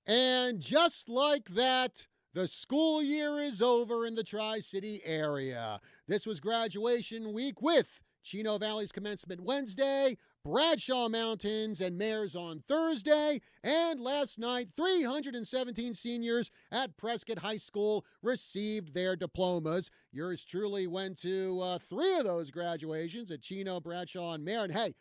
And just like that, the school year is over in the Tri-City area. This was graduation week with Chino Valley's commencement Wednesday, Bradshaw Mountains and Mares on Thursday, and last night, 317 seniors at Prescott High School received their diplomas. Yours truly went to three of those graduations at Chino, Bradshaw, and Mare. And hey,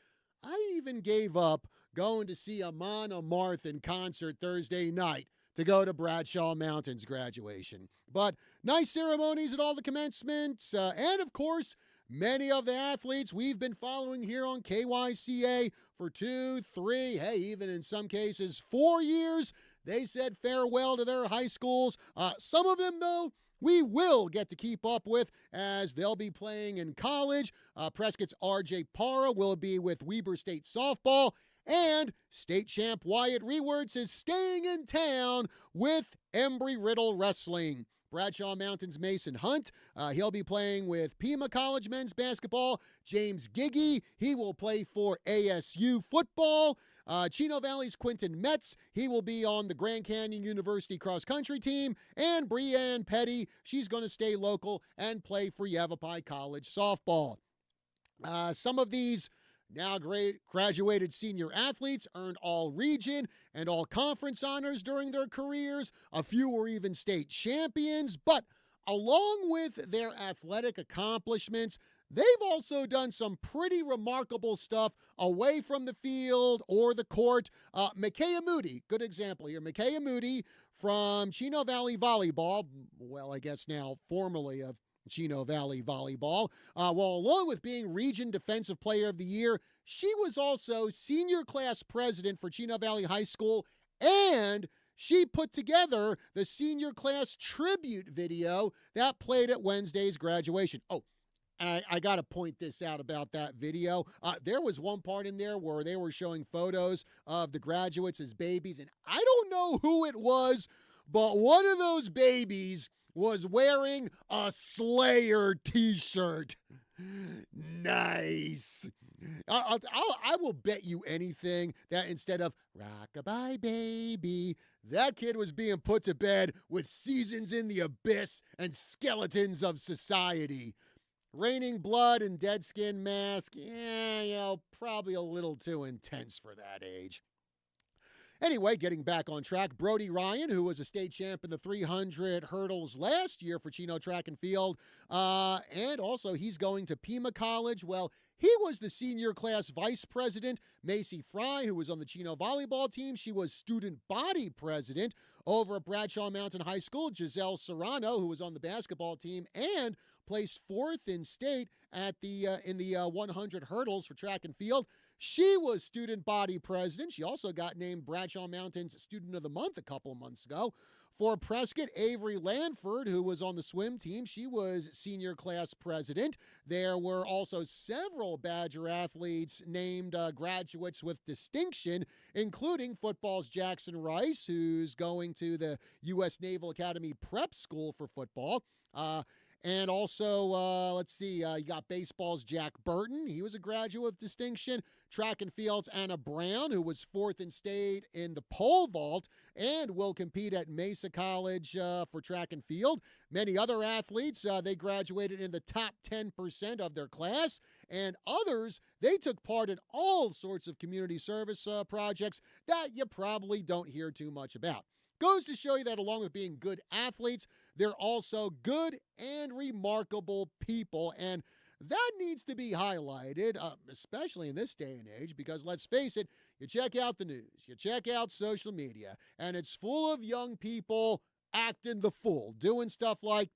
I even gave up going to see Amon Amarth in concert Thursday night to go to Bradshaw Mountain's graduation. But nice ceremonies at all the commencements. And of course, many of the athletes we've been following here on KYCA for 2, 3, hey, even in some cases 4 years. They said farewell to their high schools. Some of them, though, we will get to keep up with as they'll be playing in college. Prescott's RJ Parra will be with Weber State softball. And state champ Wyatt Rewards is staying in town with Embry-Riddle Wrestling. Bradshaw Mountain's Mason Hunt, he'll be playing with Pima College men's basketball. James Giggy, he will play for ASU football. Chino Valley's Quentin Metz, he will be on the Grand Canyon University cross-country team. And Breanne Petty, she's going to stay local and play for Yavapai College softball. Some of these now graduated senior athletes earned all region and all conference honors during their careers. A few were even state champions, but along with their athletic accomplishments, they've also done some pretty remarkable stuff away from the field or the court. Micaiah Moody, good example here. Micaiah Moody from Chino Valley Volleyball, well, I guess now formerly of Chino Valley Volleyball. Along with being Region Defensive Player of the Year, she was also senior class president for Chino Valley High School, and she put together the senior class tribute video that played at Wednesday's graduation. Oh, and I got to point this out about that video. There was one part in there where they were showing photos of the graduates as babies, and I don't know who it was, but one of those babies was wearing a Slayer t-shirt. Nice. I will bet you anything that instead of Rockabye Baby, that kid was being put to bed with Seasons in the Abyss and Skeletons of Society. Raining Blood and Dead Skin Mask, probably a little too intense for that age. Anyway, getting back on track, Brody Ryan, who was a state champ in the 300 hurdles last year for Chino Track and Field, and also he's going to Pima College. Well, he was the senior class vice president. Macy Fry, who was on the Chino volleyball team, she was student body president over at Bradshaw Mountain High School. Giselle Serrano, who was on the basketball team and placed fourth in state at in the 100 hurdles for track and field. She was student body president. She also got named Bradshaw Mountain's Student of the Month a couple of months ago. For Prescott, Avery Lanford, who was on the swim team, she was senior class president. There were also several Badger athletes named graduates with distinction, including football's Jackson Rice, who's going to the U.S. Naval Academy Prep School for football. And also, you got baseball's Jack Burton. He was a graduate with distinction. Track and field's Anna Brown, who was fourth in state in the pole vault and will compete at Mesa College for track and field. Many other athletes, they graduated in the top 10% of their class. And others, they took part in all sorts of community service projects that you probably don't hear too much about. Goes to show you that along with being good athletes, they're also good and remarkable people. And that needs to be highlighted, especially in this day and age, because let's face it, you check out the news, you check out social media, and it's full of young people acting the fool, doing stuff like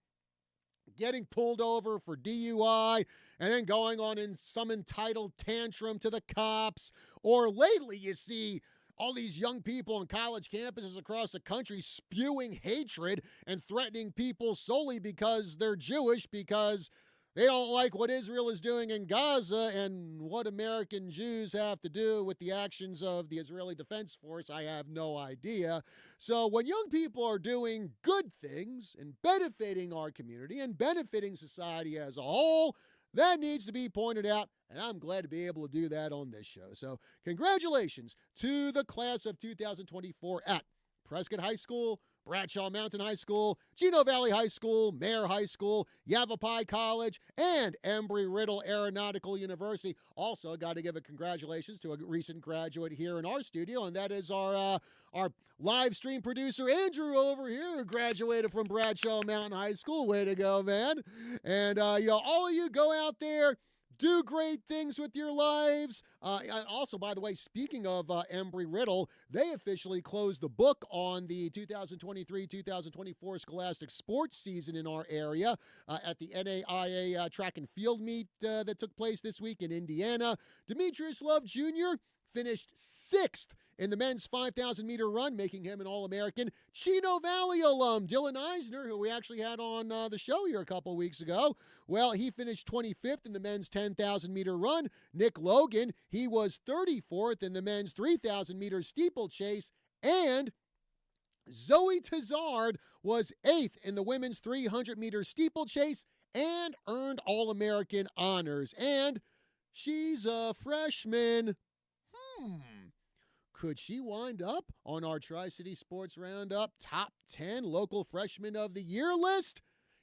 getting pulled over for DUI and then going on in some entitled tantrum to the cops. Or lately, you see all these young people on college campuses across the country spewing hatred and threatening people solely because they're Jewish, because they don't like what Israel is doing in Gaza and what American Jews have to do with the actions of the Israeli Defense Force. I have no idea. So when young people are doing good things and benefiting our community and benefiting society as a whole, that needs to be pointed out, and I'm glad to be able to do that on this show. So congratulations to the class of 2024 at Prescott High School, Bradshaw Mountain High School, Chino Valley High School, Mare High School, Yavapai College, and Embry-Riddle Aeronautical University. Also, got to give a congratulations to a recent graduate here in our studio, and that is our live stream producer, Andrew, over here, who graduated from Bradshaw Mountain High School. Way to go, man. And, all of you go out there, do great things with your lives. And also, by the way, speaking of Embry-Riddle, they officially closed the book on the 2023-2024 Scholastic Sports season in our area at the NAIA track and field meet that took place this week in Indiana. Demetrius Love Jr. finished 6th in the men's 5,000-meter run, making him an All-American. Chino Valley alum Dylan Eisner, who we actually had on the show here a couple weeks ago, well, he finished 25th in the men's 10,000-meter run. Nick Logan, he was 34th in the men's 3,000-meter steeplechase. And Zoe Tazard was 8th in the women's 300-meter steeplechase and earned All-American honors. And she's a freshman. Could she wind up on our Tri-City Sports Roundup Top 10 Local Freshman of the Year list?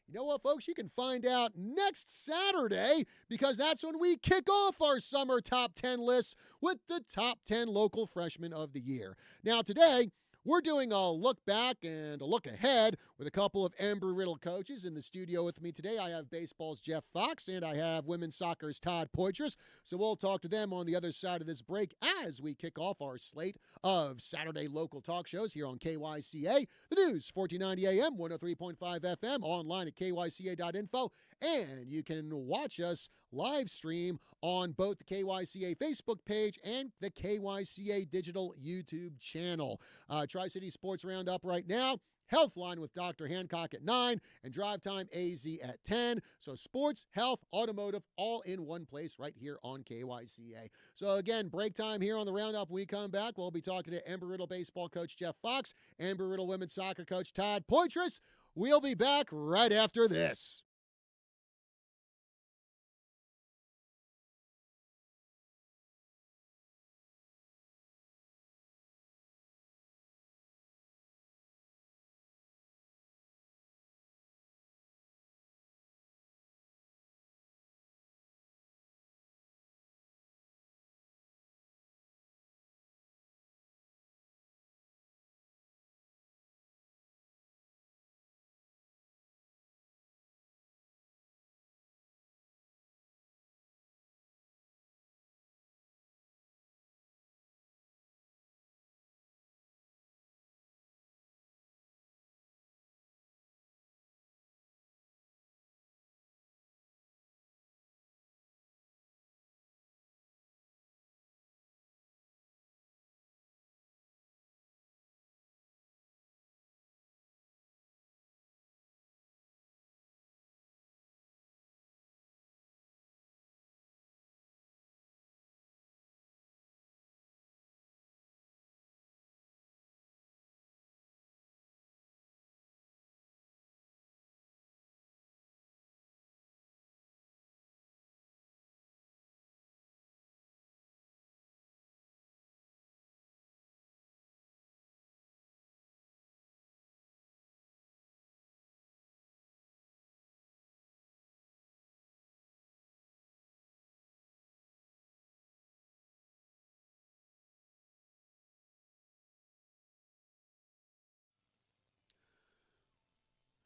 You know what, folks? You can find out next Saturday, because that's when we kick off our summer Top 10 lists with the Top 10 Local Freshmen of the Year. Now, today, we're doing a look back and a look ahead with a couple of Embry-Riddle coaches. In the studio with me today, I have baseball's Jeff Fox, and I have women's soccer's Todd Poitras. So we'll talk to them on the other side of this break as we kick off our slate of Saturday local talk shows here on KYCA, the News, 1490 AM, 103.5 FM, online at kyca.info, and you can watch us live stream on both the KYCA Facebook page and the KYCA digital YouTube channel. Tri-City Sports Roundup right now. Healthline with Dr. Hancock at 9 and Drive Time AZ at 10. So sports, health, automotive, all in one place right here on KYCA. So again, break time here on the Roundup. When we come back, we'll be talking to Embry-Riddle baseball coach Jeff Fox, Embry-Riddle women's soccer coach Todd Poitras. We'll be back right after this.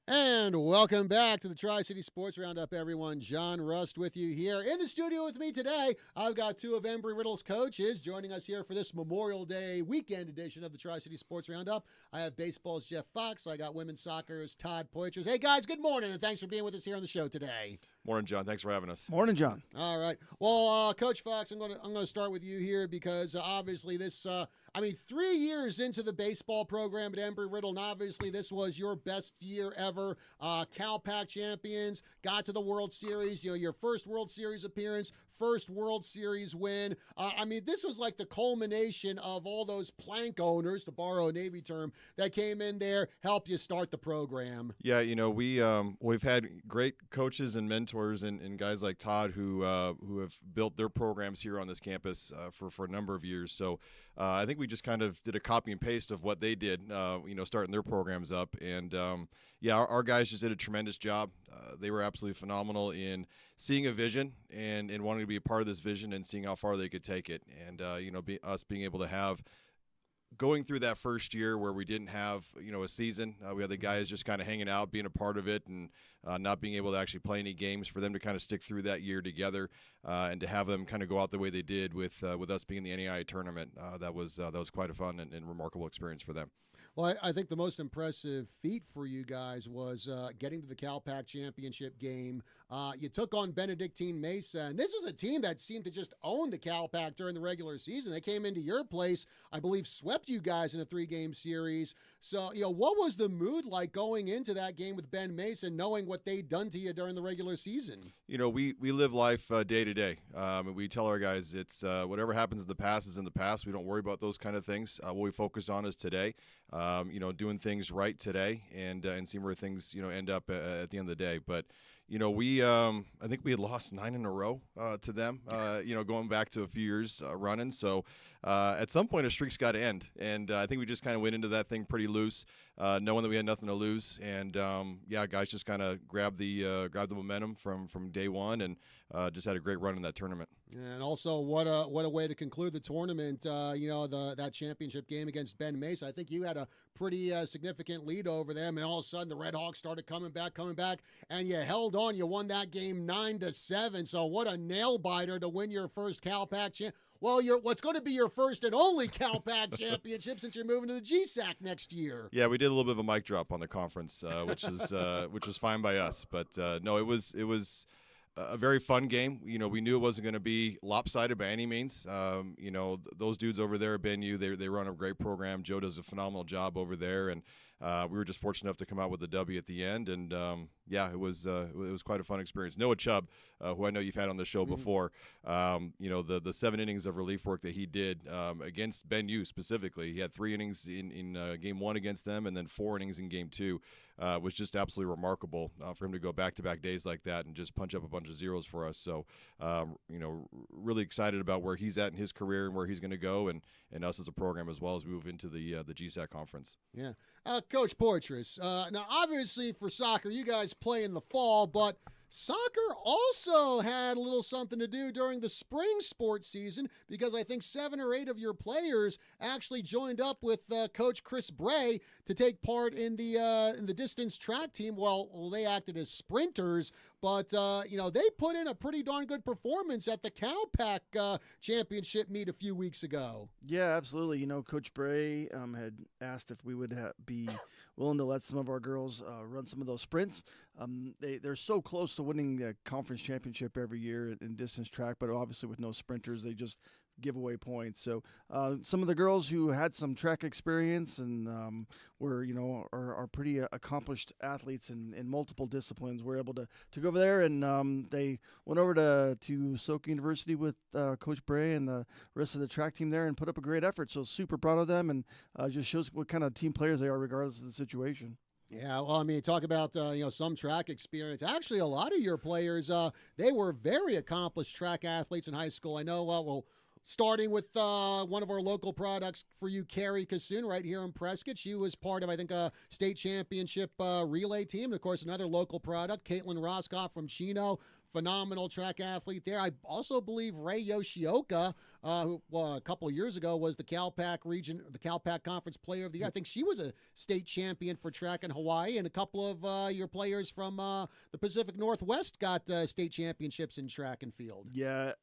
And welcome back to the Tri-City Sports Roundup, everyone. John Rust with you here. In the studio with me today, I've got two of Embry-Riddle's coaches joining us here for this Memorial Day weekend edition of the Tri-City Sports Roundup. I have baseball's Jeff Fox. I got women's soccer's Todd Poitras. Hey, guys, good morning, and thanks for being with us here on the show today. Morning, John. Thanks for having us. Morning, John. All right. Well, Coach Fox, I'm going to start with you here because obviously this 3 years into the baseball program at Embry-Riddle, and obviously this was your best year ever. Cal Pac champions, got to the World Series, your first World Series appearance first World Series win. I mean, this was like the culmination of all those plank owners, to borrow a Navy term, that came in there, helped you start the program. Yeah, we've had great coaches and mentors and guys like Todd who have built their programs here on this campus for a number of years. So I think we just kind of did a copy and paste of what they did, starting their programs up. And our guys just did a tremendous job. They were absolutely phenomenal in seeing a vision and wanting to be a part of this vision and seeing how far they could take it. And us being able to have going through that first year where we didn't have, a season, we had the guys just kind of hanging out, being a part of it, and not being able to actually play any games, for them to kind of stick through that year together, and to have them kind of go out the way they did with us being in the NAIA tournament. That was quite a fun and remarkable experience for them. Well, I think the most impressive feat for you guys was getting to the CalPAC championship game. You took on Benedictine Mesa, and this was a team that seemed to just own the CalPAC during the regular season. They came into your place, I believe, swept you guys in a 3-game series. So, what was the mood like going into that game with Ben Mesa, knowing what they'd done to you during the regular season? We live life day to day. And we tell our guys it's whatever happens in the past is in the past. We don't worry about those kind of things. What we focus on is today. Doing things right today and seeing where things end up at the end of the day. But I think we had lost 9 in a row to them. Going back to a few years running. So at some point a streak's got to end, and I think we just kind of went into that thing pretty loose, knowing that we had nothing to lose. And guys just kind of grabbed the momentum from day one, and just had a great run in that tournament. And also, what a way to conclude the tournament. That championship game against Ben Mesa. I think you had a pretty significant lead over them, and all of a sudden the Red Hawks started coming back, and you held on. You won that game 9-7. So what a nail biter to win your first CalPAC Well, what's going to be your first and only CalPAC championship since you're moving to the GSAC next year. Yeah, we did a little bit of a mic drop on the conference, which was fine by us. But no, it was a very fun game. We knew it wasn't going to be lopsided by any means. Those dudes over there at BenU, they run a great program. Joe does a phenomenal job over there, and we were just fortunate enough to come out with the W at the end. And it was quite a fun experience. Noah Chubb, who I know you've had on the show before, the 7 innings of relief work that he did against BenU specifically. He had 3 innings in game 1 against them, and then 4 innings in game 2. Was just absolutely remarkable for him to go back-to-back days like that and just punch up a bunch of zeros for us. So, really excited about where he's at in his career and where he's going to go, and us as a program as well as we move into the GSAC conference. Yeah. Coach Poitras, now obviously for soccer, you guys play in the fall, but soccer also had a little something to do during the spring sports season, because I think 7 or 8 of your players actually joined up with Coach Chris Bray to take part in the distance track team. Well, they acted as sprinters, but they put in a pretty darn good performance at the CalPAC championship meet a few weeks ago. Yeah, absolutely. Coach Bray had asked if we would be willing to let some of our girls run some of those sprints. They're so close to winning the conference championship every year in distance track, but obviously with no sprinters, they just give away points. So some of the girls who had some track experience and are pretty accomplished athletes in multiple disciplines were able to go over there, and they went over to Soka University with Coach Bray and the rest of the track team there and put up a great effort. So super proud of them, and just shows what kind of team players they are regardless of the situation. Yeah, well, I mean, talk about, some track experience. Actually, a lot of your players, they were very accomplished track athletes in high school. I know, starting with one of our local products for you, KYCA, right here in Prescott. She was part of, I think, a state championship relay team. And, of course, another local product, Caitlin Roscoff from Chino. Phenomenal track athlete there. I also believe Ray Yoshioka, who a couple of years ago was the CalPAC Conference Player of the Year. I think she was a state champion for track in Hawaii, and a couple of your players from the Pacific Northwest got state championships in track and field. Yeah,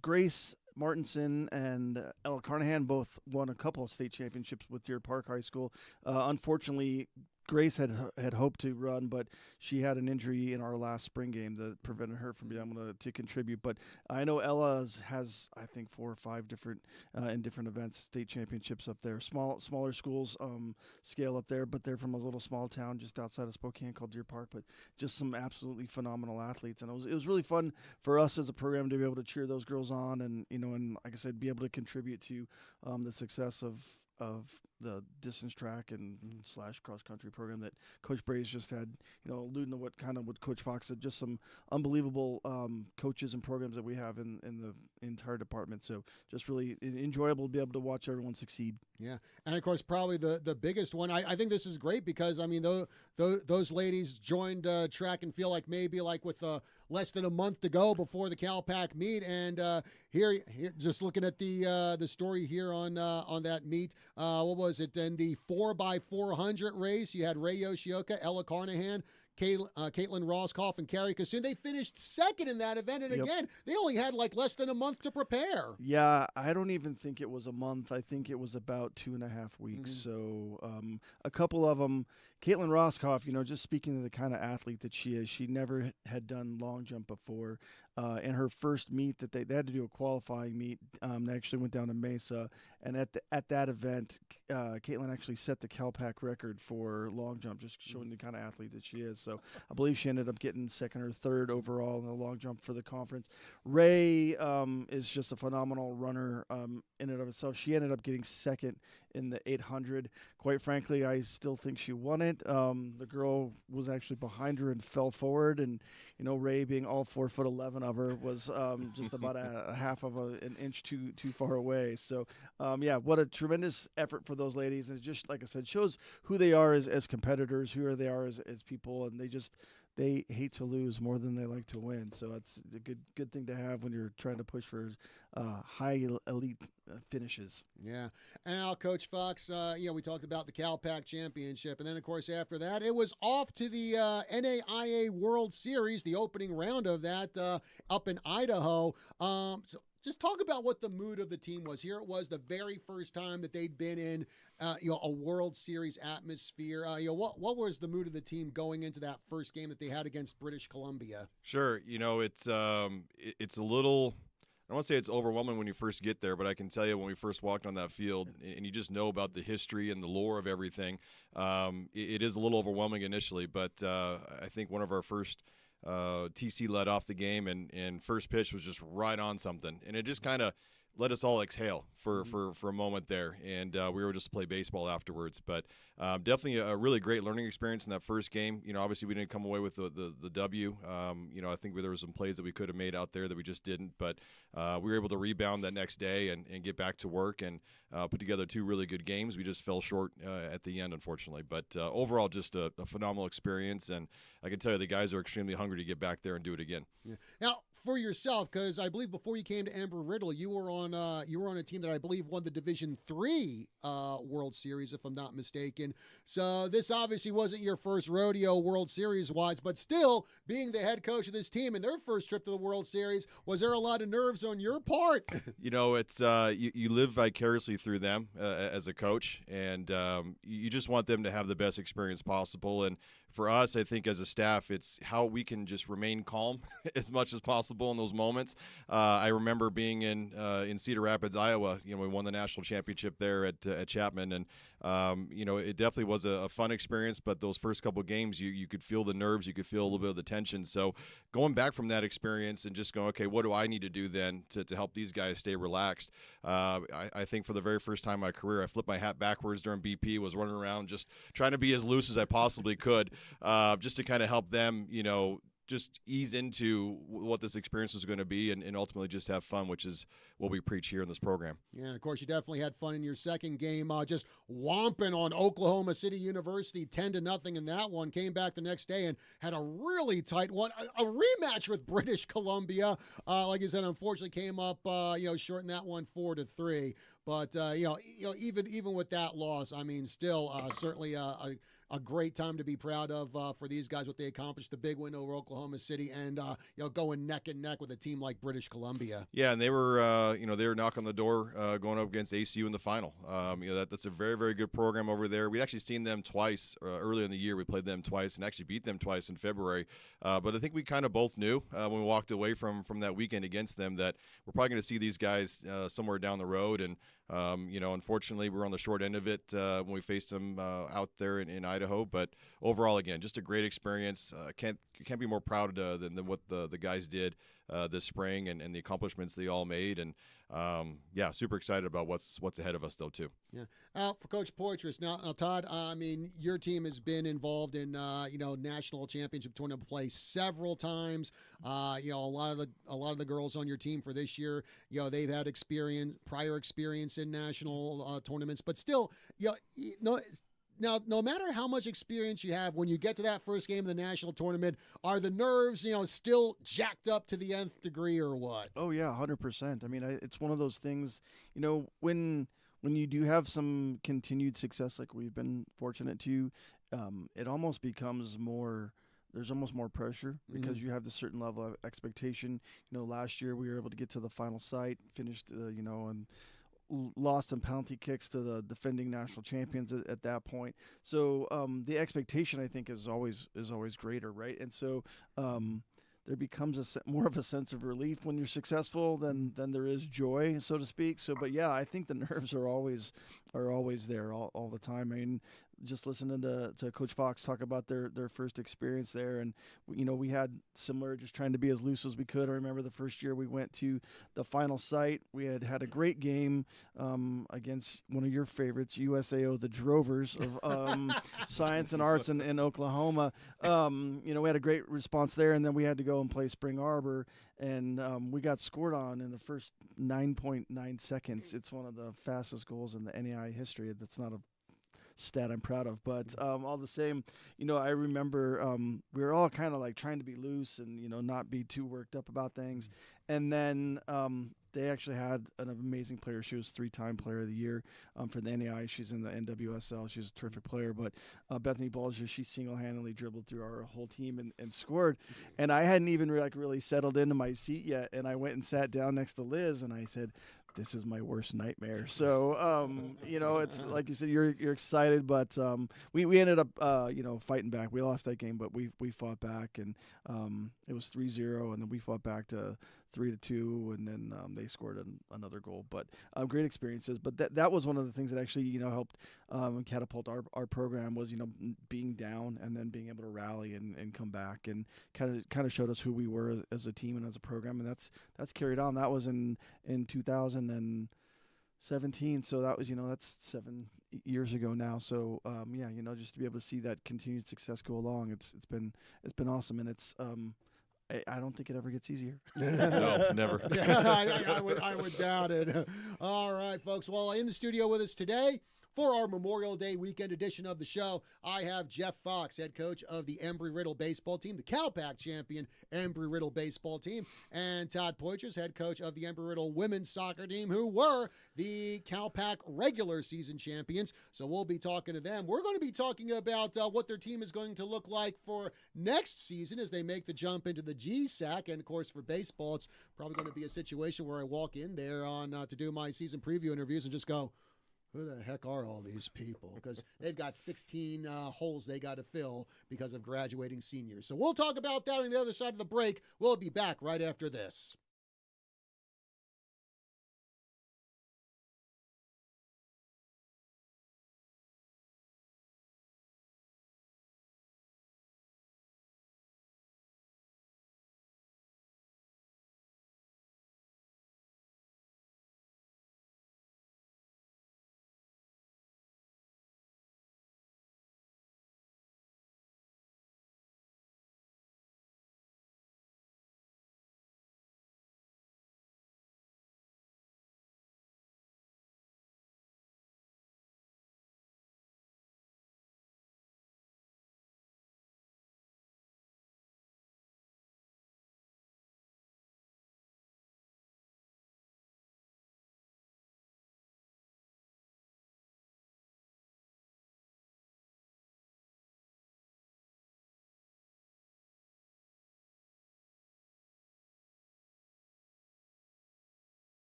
Grace Martinson and Ella Carnahan both won a couple of state championships with Deer Park High School. Unfortunately, Grace had hoped to run, but she had an injury in our last spring game that prevented her from being able to contribute. But I know Ella has I think 4 or 5 different in different events, state championships up there. Smaller schools scale up there, but they're from a little small town just outside of Spokane called Deer Park. But just some absolutely phenomenal athletes, and it was really fun for us as a program to be able to cheer those girls on, and and like I said, be able to contribute to the success of the distance track and / cross country program that Coach Bray's just had. Alluding to what Coach Fox said, just some unbelievable coaches and programs that we have in the entire department. So just really enjoyable to be able to watch everyone succeed. Yeah, and of course, probably the biggest one. I think this is great because those ladies joined track and field maybe with less than a month to go before the CalPAC meet, and here just looking at the story here on that meet. What was it? In the 4x400 race, you had Ray Yoshioka, Ella Carnahan, Caitlin Roscoff, and Carrie Kassoon. They finished second in that event, and again, they only had less than a month to prepare. Yeah, I don't even think it was a month. I think it was about 2.5 weeks. So a couple of them, Caitlin Roscoff, just speaking to the kind of athlete that she is, she never had done long jump before. In her first meet that they had to do a qualifying meet, they actually went down to Mesa, and at that event, Caitlin actually set the CalPAC record for long jump, just showing the kind of athlete that she is. So I believe she ended up getting second or third overall in the long jump for the conference. Ray is just a phenomenal runner in and of itself. She ended up getting second in the 800. Quite frankly, I still think she won it. The girl was actually behind her and fell forward, and Ray, being all 4'11" of her, was just about a half of an inch too far away. So what a tremendous effort for those ladies, and it just, like I said, shows who they are as competitors, who they are as people, and they hate to lose more than they like to win. So it's a good thing to have when you're trying to push for high elite finishes. Yeah. And now, Coach Fox, we talked about the CalPAC Championship, and then, of course, after that, it was off to the NAIA World Series, the opening round of that up in Idaho. So just talk about what the mood of the team was. Here it was the very first time that they'd been in a World Series atmosphere. What was the mood of the team going into that first game that they had against British Columbia? Sure. It's a little, I don't want to say it's overwhelming when you first get there, but I can tell you when we first walked on that field and you just know about the history and the lore of everything, it is a little overwhelming initially, but I think one of our first TC led off the game, and first pitch was just right on something, and it just kind of let us all exhale for a moment there, and we were just to play baseball afterwards. But definitely a really great learning experience in that first game. Obviously we didn't come away with the W. I think there were some plays that we could have made out there that we just didn't, but we were able to rebound that next day and get back to work and put together 2 really good games. We just fell short at the end, unfortunately. But overall, just a phenomenal experience, and I can tell you the guys are extremely hungry to get back there and do it again. Yeah. Now, for yourself, because I believe before you came to Embry-Riddle, you were on a team that I believe won the Division III World Series, if I'm not mistaken. So this obviously wasn't your first rodeo World Series wise, but still, being the head coach of this team and their first trip to the World Series, was there a lot of nerves on your part? It's you live vicariously through them as a coach, and you just want them to have the best experience possible. And for us, I think as a staff, it's how we can just remain calm as much as possible in those moments. I remember being in Cedar Rapids, Iowa. We won the national championship there at Chapman, and it definitely was a fun experience. But those first couple of games, you could feel the nerves, you could feel a little bit of the tension. So going back from that experience and just going, okay, what do I need to do then to help these guys stay relaxed? I think for the very first time in my career, I flipped my hat backwards during BP, was running around just trying to be as loose as I possibly could, just to kind of help them, just ease into what this experience is going to be and ultimately just have fun, which is what we preach here in this program. Yeah, and of course, you definitely had fun in your second game, just whomping on Oklahoma City University 10-0 in that one. Came back the next day and had a really tight one, a rematch with British Columbia. Like you said, unfortunately came up, short in that one 4-3. But even with that loss, I mean, still certainly a a great time to be proud of for these guys, what they accomplished, the big win over Oklahoma City, and going neck and neck with a team like British Columbia. Yeah, and they were they were knocking on the door going up against ACU in the final. That's a very, very good program over there. We actually seen them twice earlier in the year. We played them twice and actually beat them twice in February. But I think we kind of both knew when we walked away from that weekend against them that we're probably going to see these guys somewhere down the road. And unfortunately, we're on the short end of it when we faced them out there in Idaho. But overall, again, just a great experience. Can't be more proud than what the guys did this spring and the accomplishments they all made. And super excited about what's ahead of us though too. Yeah. For Coach Poitras now, Todd. I mean, your team has been involved in national championship tournament play several times. A lot of the girls on your team for this year, they've had prior experience in national tournaments, but still, Now, no matter how much experience you have, when you get to that first game of the national tournament, are the nerves, still jacked up to the nth degree or what? Oh yeah, 100%. I mean, it's one of those things. When you do have some continued success, like we've been fortunate to, it almost becomes more. There's almost more pressure because you have this certain level of expectation. Last year we were able to get to the final site, finished, and lost in penalty kicks to the defending national champions at that point. So the expectation, I think, is always greater, right? And so there becomes more of a sense of relief when you're successful than there is joy, so to speak. So, but yeah, I think the nerves are always there all the time. I mean, just listening to Coach Fox talk about their first experience there, and we had similar, just trying to be as loose as we could. I remember the first year we went to the final site. We had a great game against one of your favorites, USAO, the Drovers of Science and Arts in Oklahoma. We had a great response there, and then we had to go and play Spring Arbor, and we got scored on in the first 9.9 seconds. It's one of the fastest goals in the NAI history. That's not a stat I'm proud of, but all the same, I remember we were all kind of like trying to be loose and not be too worked up about things. And then they actually had an amazing player. She was 3-time player of the year for the NAI. She's in the NWSL. She's a terrific player. But Bethany Bulger, she single-handedly dribbled through our whole team and scored. And I hadn't even really settled into my seat yet. And I went and sat down next to Liz, and I said, this is my worst nightmare. So, it's like you said, you're excited, but we ended up, fighting back. We lost that game, but we fought back, and it was 3-0, and then we fought back to 3-2, and then they scored another goal. But great experiences. But that was one of the things that actually, helped catapult our program was, being down and then being able to rally and come back and kind of showed us who we were as a team and as a program. And that's carried on. That was in 2017. So that was, that's 7 years ago now. So just to be able to see that continued success go along, it's been awesome. And it's, I don't think it ever gets easier. No, never. I would doubt it. All right, folks. Well, in the studio with us today for our Memorial Day weekend edition of the show, I have Jeff Fox, head coach of the Embry-Riddle baseball team, the CalPAC champion Embry-Riddle baseball team, and Todd Poitras, head coach of the Embry-Riddle women's soccer team, who were the CalPAC regular season champions. So we'll be talking to them. We're going to be talking about what their team is going to look like for next season as they make the jump into the GSAC. And, of course, for baseball, it's probably going to be a situation where I walk in there to do my season preview interviews and just go, who the heck are all these people? Because they've got 16 holes they got to fill because of graduating seniors. So we'll talk about that on the other side of the break. We'll be back right after this.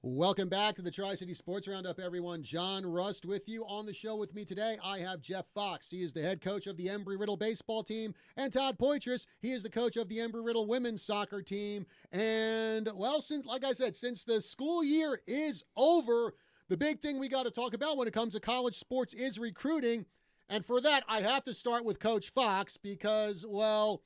Welcome back to the Tri-City Sports Roundup, everyone. John Rust with you. On the show with me today, I have Jeff Fox. He is the head coach of the Embry-Riddle baseball team. And Todd Poitras, he is the coach of the Embry-Riddle women's soccer team. And, well, like I said, since the school year is over, the big thing we got to talk about when it comes to college sports is recruiting. And for that, I have to start with Coach Fox because, well,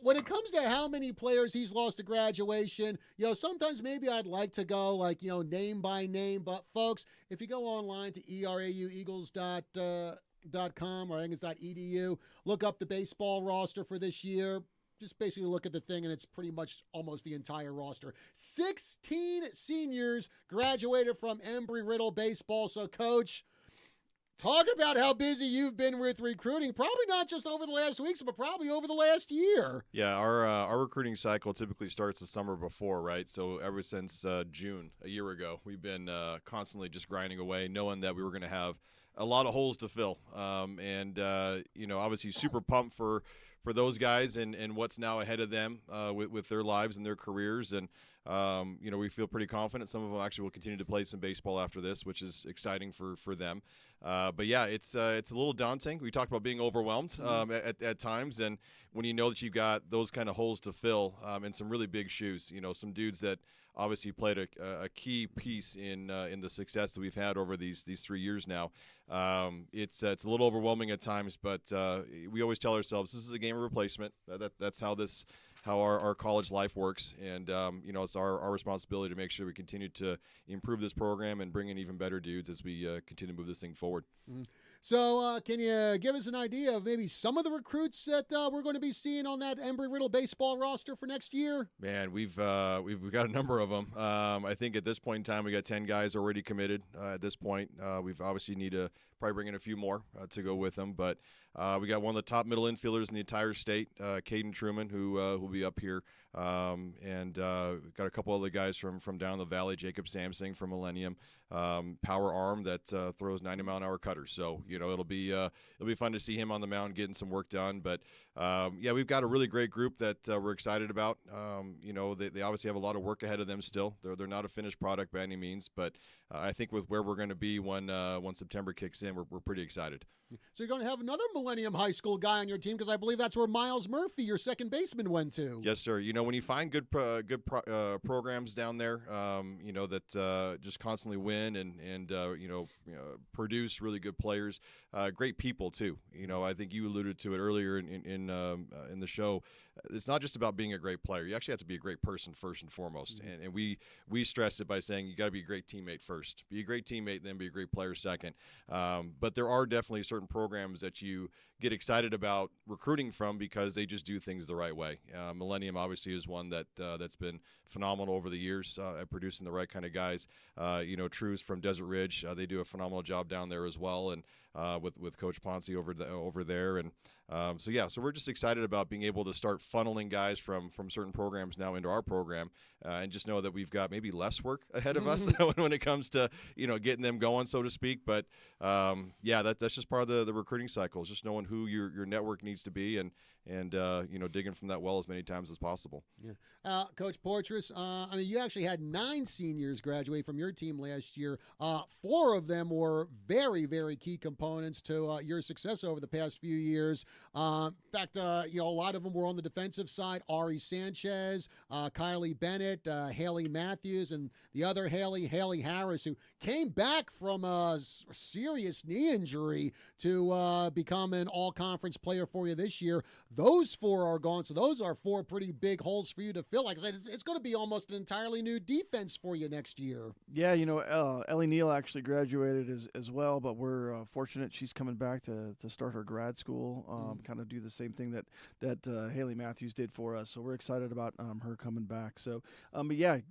when it comes to how many players he's lost to graduation, sometimes maybe I'd like to go name by name. But folks, if you go online to eraueagles.com or I think it's .edu, look up the baseball roster for this year. Just basically look at the thing, and it's pretty much almost the entire roster. 16 seniors graduated from Embry-Riddle baseball. So, Coach, talk about how busy you've been with recruiting, probably not just over the last weeks, but probably over the last year. Yeah, our recruiting cycle typically starts the summer before, right? So ever since June, a year ago, we've been constantly just grinding away, knowing that we were going to have a lot of holes to fill. Obviously super pumped for those guys and what's now ahead of them with their lives and their careers. And, we feel pretty confident. Some of them actually will continue to play some baseball after this, which is exciting for them. But yeah, it's a little daunting. We talked about being overwhelmed at times, and when you know that you've got those kind of holes to fill and some really big shoes, some dudes that obviously played a key piece in the success that we've had over these 3 years now. It's a little overwhelming at times, but we always tell ourselves this is a game of replacement. That's how our college life works, and it's our responsibility to make sure we continue to improve this program and bring in even better dudes as we continue to move this thing forward. Mm-hmm. So can you give us an idea of maybe some of the recruits that we're going to be seeing on that Embry-Riddle baseball roster for next year? Man, we've got a number of them. I think at this point in time we got 10 guys already committed. At this point, we've obviously need to probably bring in a few more to go with them, but we got one of the top middle infielders in the entire state, Caden Truman, who will be up here, and we've got a couple other guys from down the valley, Jacob Samsing from Millennium, power arm that throws 90-mile-an-hour cutters. So it'll be fun to see him on the mound getting some work done. But we've got a really great group that we're excited about. They obviously have a lot of work ahead of them still. They're not a finished product by any means, but I think with where we're going to be when September kicks in, we're pretty excited. So you're going to have another Millennium High School guy on your team, because I believe that's where Miles Murphy, your second baseman, went to. Yes, sir. When you find good programs down there, that just constantly win and produce really good players, great people too. I think you alluded to it earlier in the show. It's not just about being a great player. You actually have to be a great person first and foremost. Mm-hmm. And we stress it by saying you got to be a great teammate first. Be a great teammate, then be a great player second. But there are definitely certain programs that you get excited about recruiting from because they just do things the right way. Millennium obviously is one that's been phenomenal over the years at producing the right kind of guys. Trues from Desert Ridge, they do a phenomenal job down there as well, and with Coach Ponce over there. And so we're just excited about being able to start funneling guys from certain programs now into our program, and just know that we've got maybe less work ahead of us when it comes to getting them going, so to speak. But that's just part of the recruiting cycle. It's just knowing who your network needs to be and digging from that well as many times as possible. Yeah. Coach Poitras, you actually had 9 seniors graduate from your team last year. 4 of them were very, very key components to your success over the past few years. In fact, a lot of them were on the defensive side. Ari Sanchez, Kylie Bennett, Haley Matthews, and the other Haley Harris, who came back from a serious knee injury to become an all-conference player for you this year. Those 4 are gone, so those are 4 pretty big holes for you to fill. Like I said, it's going to be almost an entirely new defense for you next year. Yeah, Ellie Neal actually graduated as well, but we're fortunate she's coming back to start her grad school, kind of do the same thing that Haley Matthews did for us. So we're excited about her coming back. So,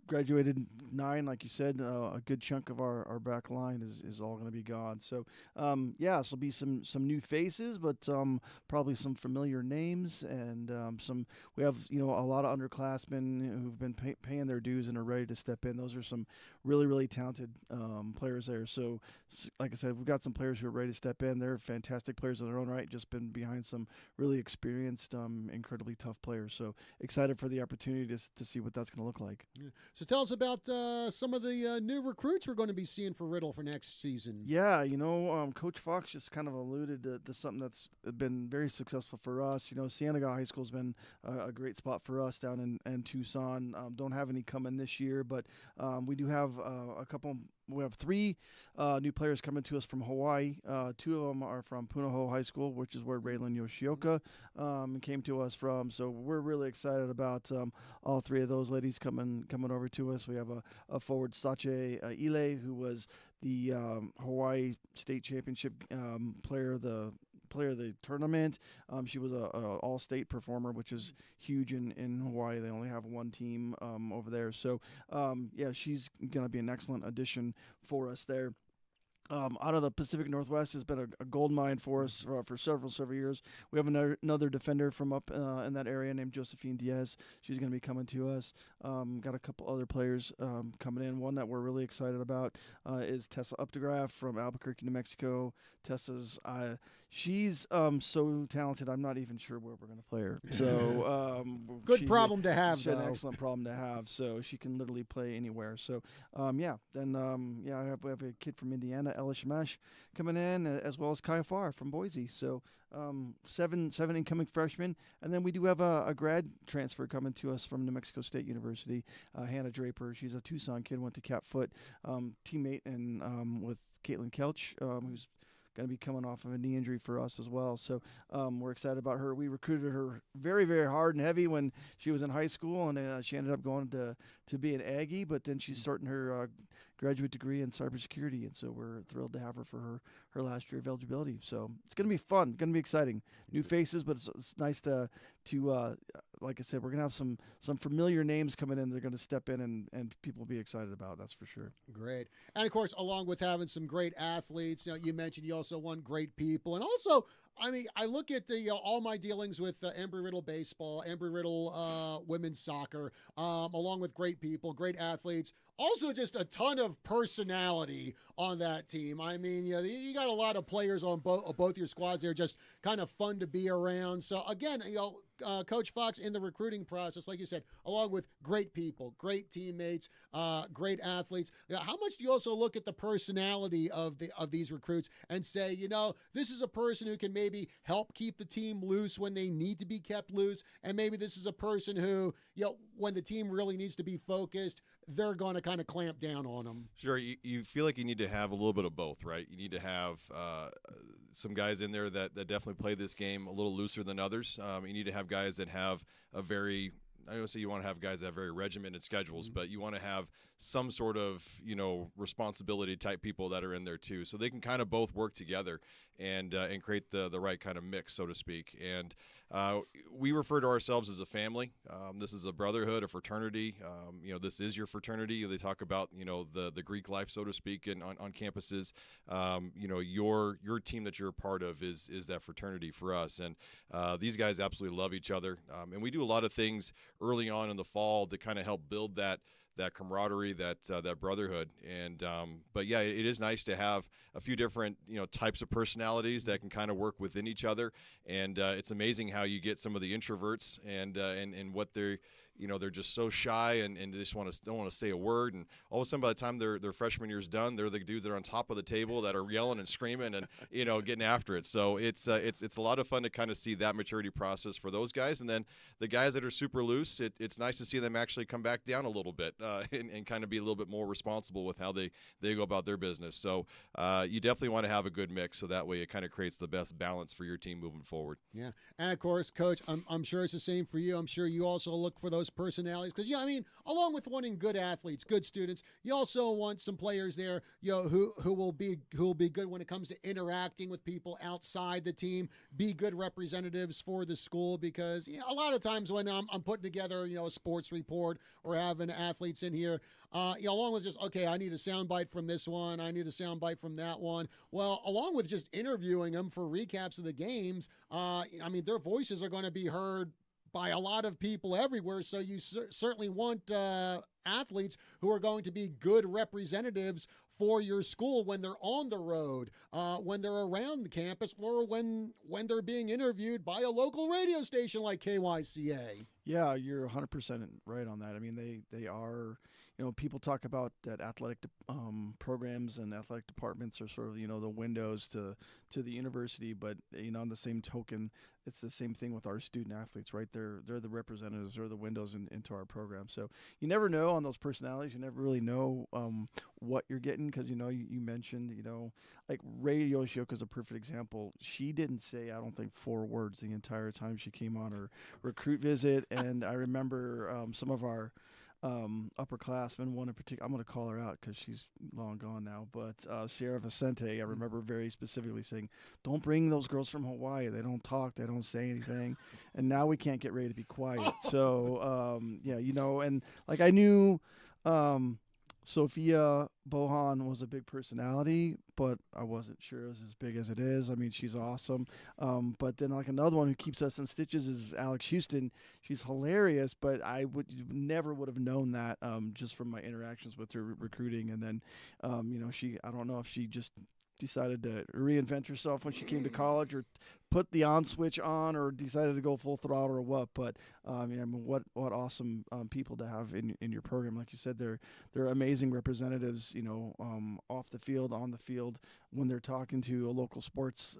graduated 9, like you said. A good chunk of our back line is all going to be gone. So, so there'll be some new faces, but but probably some familiar names and we have a lot of underclassmen who've been paying their dues and are ready to step in. Those are some really, really talented players there. So, like I said, we've got some players who are ready to step in. They're fantastic players in their own right, just been behind some really experienced, incredibly tough players. So excited for the opportunity to see what that's going to look like. Yeah. So tell us about some of the new recruits we're going to be seeing for Riddle for next season. Yeah, Coach Fox just kind of alluded to something that's been very successful for us. Cienega High School has been a great spot for us down in Tucson. Don't have any coming this year, but we do have a couple. We have 3 new players coming to us from Hawaii. 2 of them are from Punahou High School, which is where Raylan Yoshioka came to us from. So we're really excited about all 3 of those ladies coming over to us. We have a forward, Sache Ile, who was the Hawaii State Championship player of the tournament. She was a all-state performer, which is huge in Hawaii. They only have 1 team over there. So, she's going to be an excellent addition for us there. Out of the Pacific Northwest has been a gold mine for us for several years. We have another defender from up in that area named Josephine Diaz. She's going to be coming to us. Got a couple other players coming in. One that we're really excited about is Tessa Updegraff from Albuquerque, New Mexico. Tessa's she's so talented. I'm not even sure where we're going to play her. So good problem to have. She's an excellent problem to have. So she can literally play anywhere. So we have a kid from Indiana, Ella Shamash, coming in, as well as Kaya Farr from Boise. So 7 incoming freshmen, and then we do have a grad transfer coming to us from New Mexico State University, Hannah Draper. She's a Tucson kid, went to Cap Foot, teammate and with Caitlin Kelch, who's going to be coming off of a knee injury for us as well. So we're excited about her. We recruited her very, very hard and heavy when she was in high school, and she ended up going to be an Aggie, but then she's starting her graduate degree in cybersecurity, and so we're thrilled to have her for her last year of eligibility. So it's going to be fun, going to be exciting. New faces, but it's nice to like I said, we're going to have some familiar names coming in. They're going to step in and people will be excited about. That's for sure. Great. And of course, along with having some great athletes, you mentioned you also want great people. And also, I mean, I look at all my dealings with Embry-Riddle baseball, Embry-Riddle women's soccer, along with great people, great athletes. Also, just a ton of personality on that team. I mean, you got a lot of players on both your squads. They're just kind of fun to be around. So again, Coach Fox, in the recruiting process, like you said, along with great people, great teammates, great athletes. How much do you also look at the personality of these recruits and say, this is a person who can maybe help keep the team loose when they need to be kept loose, and maybe this is a person who, when the team really needs to be focused, they're going to kind of clamp down on them. Sure. You feel like you need to have a little bit of both, right? You need to have some guys in there that definitely play this game a little looser than others. You need to have guys that have a very, I don't say you want to have guys that have very regimented schedules, but you want to have some sort of, responsibility type people that are in there too. So they can kind of both work together and create the right kind of mix, so to speak. And we refer to ourselves as a family. This is a brotherhood, a fraternity. This is your fraternity. They talk about, the Greek life, so to speak, and on campuses. Your team that you're a part of is that fraternity for us. And these guys absolutely love each other. And we do a lot of things early on in the fall to kind of help build that camaraderie, that brotherhood. And but yeah, it is nice to have a few different types of personalities that can kind of work within each other. And it's amazing how you get some of the introverts and what they're just so shy and they just don't want to say a word. And all of a sudden, by the time their freshman year's done, they're the dudes that are on top of the table that are yelling and screaming and getting after it. So it's a lot of fun to kind of see that maturity process for those guys. And then the guys that are super loose, it's nice to see them actually come back down a little bit and kind of be a little bit more responsible with how they go about their business. So you definitely want to have a good mix, so that way it kind of creates the best balance for your team moving forward. Yeah, and of course, Coach, I'm sure it's the same for you. I'm sure you also look for those those personalities. Because, yeah, I mean, along with wanting good athletes, good students, you also want some players there, who will be good when it comes to interacting with people outside the team, be good representatives for the school. Because a lot of times when I'm putting together, a sports report or having athletes in here, along with just, okay, I need a soundbite from this one, I need a soundbite from that one. Well, along with just interviewing them for recaps of the games, I mean, their voices are going to be heard by a lot of people everywhere. So you certainly want athletes who are going to be good representatives for your school when they're on the road, when they're around the campus, or when they're being interviewed by a local radio station like KYCA. Yeah, you're 100% right on that. I mean, they are, people talk about that athletic programs and athletic departments are sort of, the windows to the university. But, on the same token, it's the same thing with our student athletes, right? They're the representatives, they're the windows into our program. So you never know on those personalities. You never really know what you're getting because, you mentioned, like Ray Yoshioka is a perfect example. She didn't say, I don't think, 4 words the entire time she came on her recruit visit. And I remember some of our upperclassmen, one in particular, I'm going to call her out because she's long gone now, but Sierra Vicente, I remember very specifically saying, don't bring those girls from Hawaii. They don't talk. They don't say anything. And now we can't get ready to be quiet. So, and like I knew Sophia Bohan was a big personality, but I wasn't sure it was as big as it is. I mean, she's awesome. But then like another one who keeps us in stitches is Alex Houston. She's hilarious, but I never would have known that just from my interactions with her recruiting. And then, I don't know if she just decided to reinvent herself when she came to college or put the on switch on or decided to go full throttle or what. But what awesome people to have in your program. Like you said, they're amazing representatives, off the field, on the field, when they're talking to a local sports,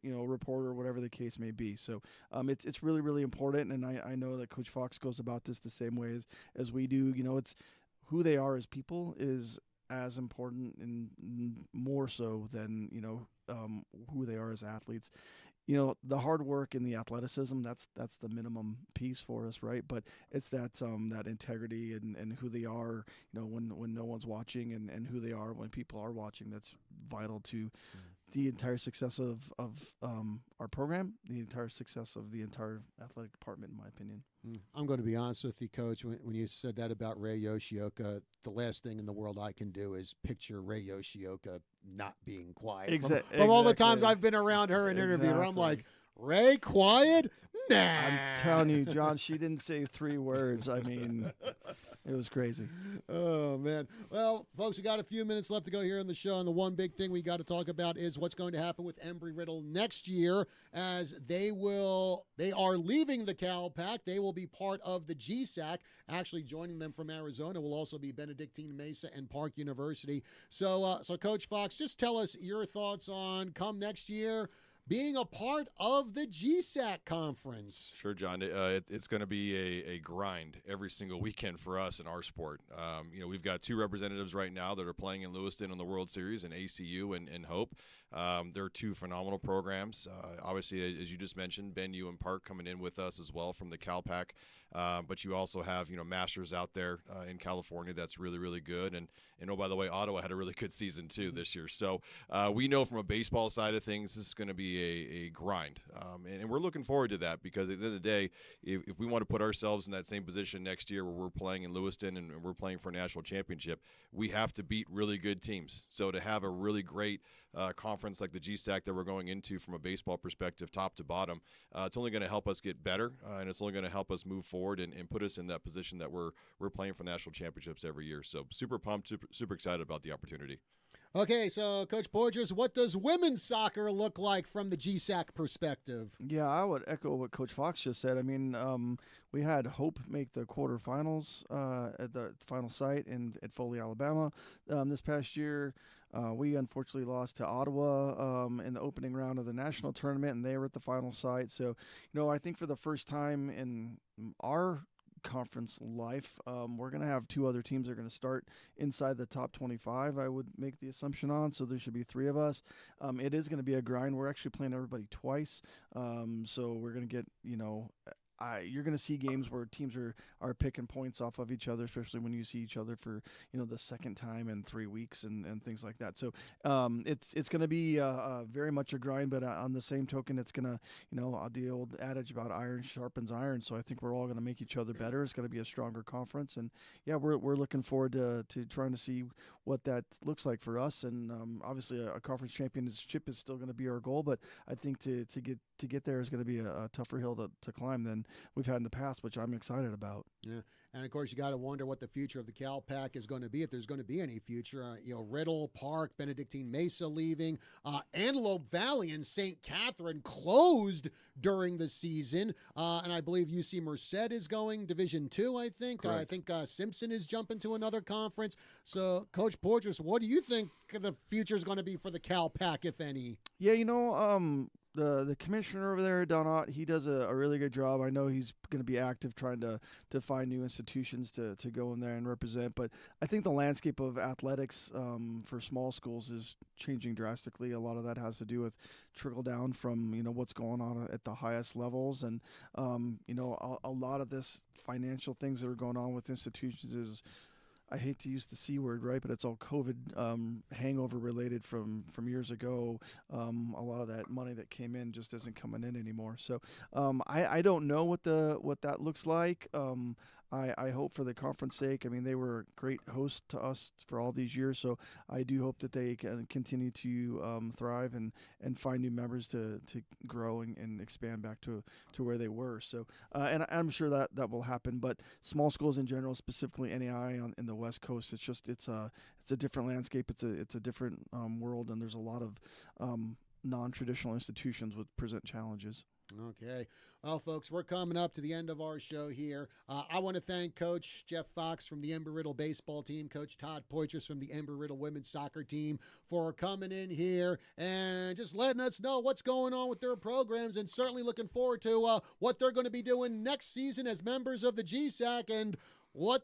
reporter, whatever the case may be. So it's really, really important. And I know that Coach Fox goes about this the same way as we do. It's who they are as people is as important and more so than who they are as athletes. The hard work and the athleticism, that's the minimum piece for us, right? But it's that integrity and who they are, when no one's watching and who they are when people are watching, that's vital to the entire success of our program, the entire success of the entire athletic department, in my opinion. I'm going to be honest with you, Coach. When you said that about Ray Yoshioka, the last thing in the world I can do is picture Ray Yoshioka not being quiet. From all the times I've been around her and interviewed her, I'm like, Ray, quiet? Nah. I'm telling you, John, she didn't say 3 words. I mean, it was crazy. Oh, man. Well, folks, we got a few minutes left to go here on the show, and the one big thing we got to talk about is what's going to happen with Embry-Riddle next year, as they are leaving the Cal Pac. They will be part of the GSAC. Actually, joining them from Arizona will also be Benedictine Mesa and Park University. So Coach Fox, just tell us your thoughts on come next year being a part of the GSAC conference. Sure, John. It's going to be a grind every single weekend for us in our sport. We've got 2 representatives right now that are playing in Lewiston in the World Series, in ACU and Hope. They're 2 phenomenal programs. Obviously, as you just mentioned, Ben, you and Park coming in with us as well from the Cal Pac. But you also have, Masters out there in California that's really, really good. And oh, by the way, Ottawa had a really good season too this year. So we know from a baseball side of things, this is going to be a grind. And we're looking forward to that because at the end of the day, if we want to put ourselves in that same position next year where we're playing in Lewiston and we're playing for a national championship, we have to beat really good teams. So to have a really great conference like the GSAC that we're going into from a baseball perspective, top to bottom, it's only going to help us get better, and it's only going to help us move forward and put us in that position that we're playing for national championships every year. So super pumped, super excited about the opportunity. Okay, so Coach Borges, what does women's soccer look like from the GSAC perspective? Yeah, I would echo what Coach Fox just said. I mean, we had Hope make the quarterfinals at the final site at Foley, Alabama this past year. We unfortunately lost to Ottawa in the opening round of the national tournament, and they were at the final site. So, I think for the first time in our conference life, we're going to have 2 other teams that are going to start inside the top 25, I would make the assumption on. So there should be 3 of us. It is going to be a grind. We're actually playing everybody twice. So we're going to get, you're going to see games where teams are picking points off of each other, especially when you see each other for the second time in 3 weeks and things like that. So it's going to be very much a grind, but on the same token, it's going to the old adage about iron sharpens iron. So I think we're all going to make each other better. It's going to be a stronger conference, and yeah, we're looking forward to trying to see what that looks like for us. And obviously, a conference championship is still going to be our goal, but I think to get there is going to be a tougher hill to climb than we've had in the past, which I'm excited about. Yeah. And, of course, you got to wonder what the future of the Cal Pack is going to be, if there's going to be any future. Riddle, Park, Benedictine Mesa leaving. Antelope Valley and St. Catherine closed during the season. And I believe UC Merced is going Division II, I think. I think Simpson is jumping to another conference. So, Coach Portress, what do you think the future is going to be for the Cal Pack, if any? Yeah, the commissioner over there, Donat, he does a really good job. I know he's going to be active trying to find new institutions to go in there and represent. But I think the landscape of athletics for small schools is changing drastically. A lot of that has to do with trickle down from what's going on at the highest levels, and a lot of this financial things that are going on with institutions is, I hate to use the C word, right? But it's all COVID hangover related from years ago. A lot of that money that came in just isn't coming in anymore. So I don't know what that looks like. I hope for the conference sake. I mean, they were a great host to us for all these years, so I do hope that they can continue to thrive and find new members to grow and expand back to where they were. So, and I'm sure that will happen. But small schools in general, specifically NAI in the West Coast, it's a different landscape. It's a different world, and there's a lot of non-traditional institutions would present challenges. Okay. Well, folks, we're coming up to the end of our show here. I want to thank Coach Jeff Fox from the Embry-Riddle baseball team, Coach Todd Poitras from the Embry-Riddle women's soccer team for coming in here and just letting us know what's going on with their programs, and certainly looking forward to what they're going to be doing next season as members of the GSAC and what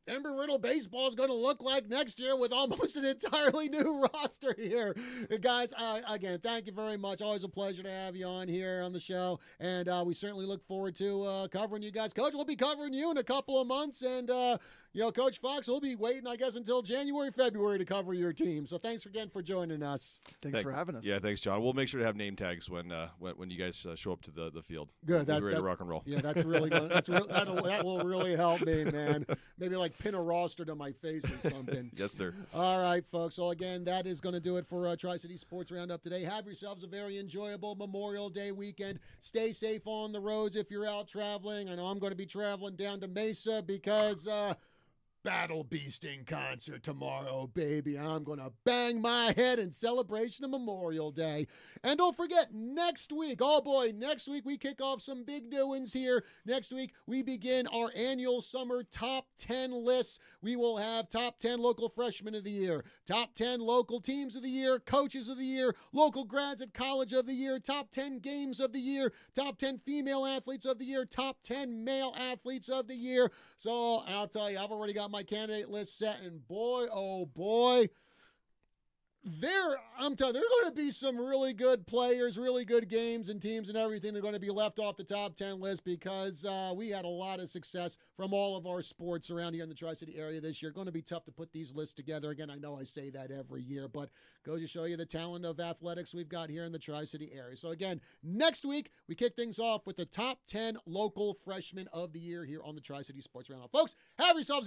Embry-Riddle baseball is going to look like next year with almost an entirely new roster here. Guys, again, thank you very much. Always a pleasure to have you on here on the show, and we certainly look forward to covering you guys. Coach, we'll be covering you in a couple of months, and Coach Fox, we'll be waiting, I guess, until January, February to cover your team. So thanks again for joining us. Thanks for having us. Yeah, thanks, John. We'll make sure to have name tags when you guys show up to the field. Good. We're ready to rock and roll. Yeah, that's really good. That will really help me, man. Maybe like pin a roster to my face or something. Yes, sir. All right, folks. So again, that is going to do it for Tri-City Sports Roundup today. Have yourselves a very enjoyable Memorial Day weekend. Stay safe on the roads if you're out traveling. I know I'm going to be traveling down to Mesa because Battle Beasting concert tomorrow, baby. I'm going to bang my head in celebration of Memorial Day. And don't forget, next week we kick off some big doings here. Next week, we begin our annual summer top 10 lists. We will have top 10 local freshmen of the year, top 10 local teams of the year, coaches of the year, local grads at college of the year, top 10 games of the year, top 10 female athletes of the year, top 10 male athletes of the year. So I'll tell you, I've already got my candidate list set, and boy, oh boy, I'm telling you, there are going to be some really good players, really good games and teams and everything that are going to be left off the top 10 list because we had a lot of success from all of our sports around here in the Tri-City area this year. Going to be tough to put these lists together. Again, I know I say that every year, but goes to show you the talent of athletics we've got here in the Tri-City area. So again, next week, we kick things off with the top 10 local freshmen of the year here on the Tri-City Sports Roundup. Folks, have yourselves